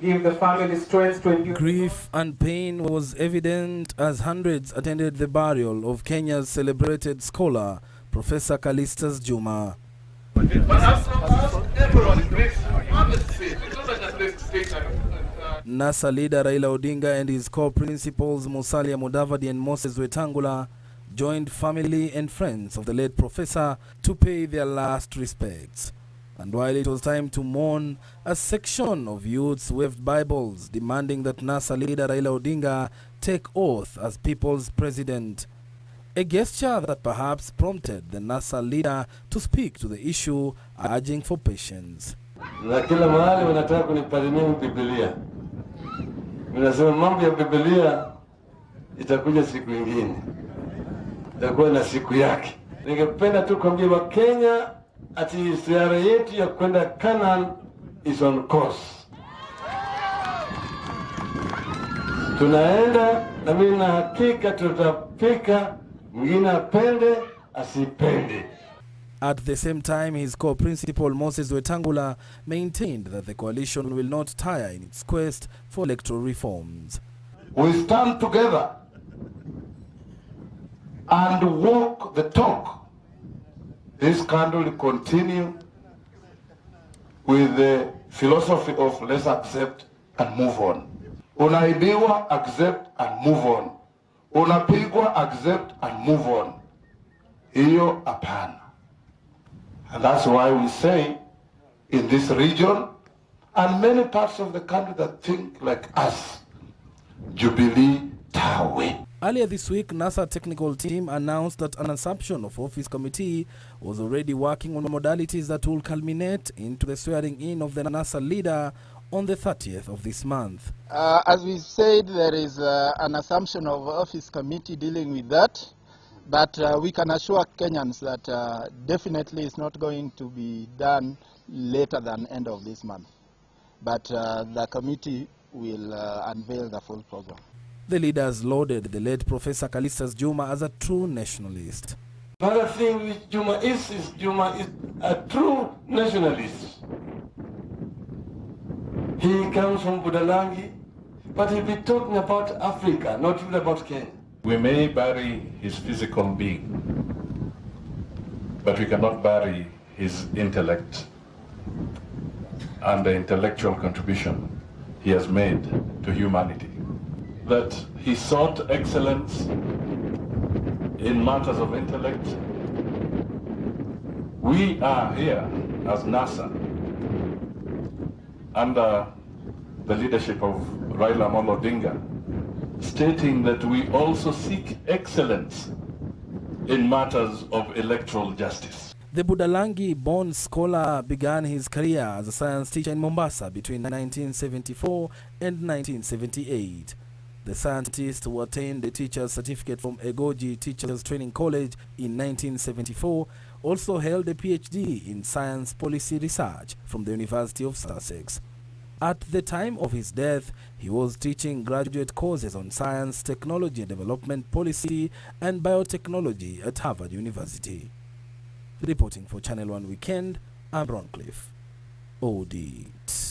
give the family strength to endure. Grief and pain was evident as hundreds attended the burial of Kenya's celebrated scholar, Professor Calistus Juma. NASA leader Raila Odinga and his co-principals Musalia Mudavadi and Moses Wetangula joined family and friends of the late professor to pay their last respects. And while it was time to mourn, a section of youths waved Bibles demanding that NASA leader Raila Odinga take oath as people's president. A gesture that perhaps prompted the NASA leader to speak to the issue, urging for patience. Na kila mahali wanataka kunipalimia Biblia. Ninasema mambo ya Biblia itakuja siku nyingine. Itakuwa na siku yake. Ningependa tu kuambia Wakenya ati ziara yetu ya kwenda Canaan is on course. Tunaenda na mimi na hakika tutafika, mwingine apende asipende. At the same time, his co-principal Moses Wetangula maintained that the coalition will not tire in its quest for electoral reforms. We stand together and walk the talk. This country will continue with the philosophy of let's accept and move on. Unaibiwa, accept and move on. Unapigwa, accept and move on. Hiyo hapana. And that's why we say in this region and many parts of the country that think like us, Jubilee Tawe. Earlier this week, NASA technical team announced that an assumption of office committee was already working on modalities that will culminate into the swearing in of the NASA leader on the 30th of this month. As we said, there is an assumption of office committee dealing with that. But we can assure Kenyans that definitely it's not going to be done later than end of this month. But the committee will unveil the full program. The leaders lauded the late Professor Calistus Juma as a true nationalist. Another thing which Juma is a true nationalist. He comes from Budalangi, but he'll be talking about Africa, not even about Kenya. We may bury his physical being, but we cannot bury his intellect and the intellectual contribution he has made to humanity. That he sought excellence in matters of intellect. We are here as NASA under the leadership of Raila Odinga, stating that we also seek excellence in matters of electoral justice. The Budalangi-born scholar began his career as a science teacher in Mombasa between 1974 and 1978. The scientist who attained a teacher's certificate from Egoji Teachers Training College in 1974 also held a PhD in science policy research from the University of Sussex. At the time of his death, he was teaching graduate courses on science, technology and development policy and biotechnology at Harvard University. Reporting for Channel 1 Weekend, I'm Roncliffe. Audit.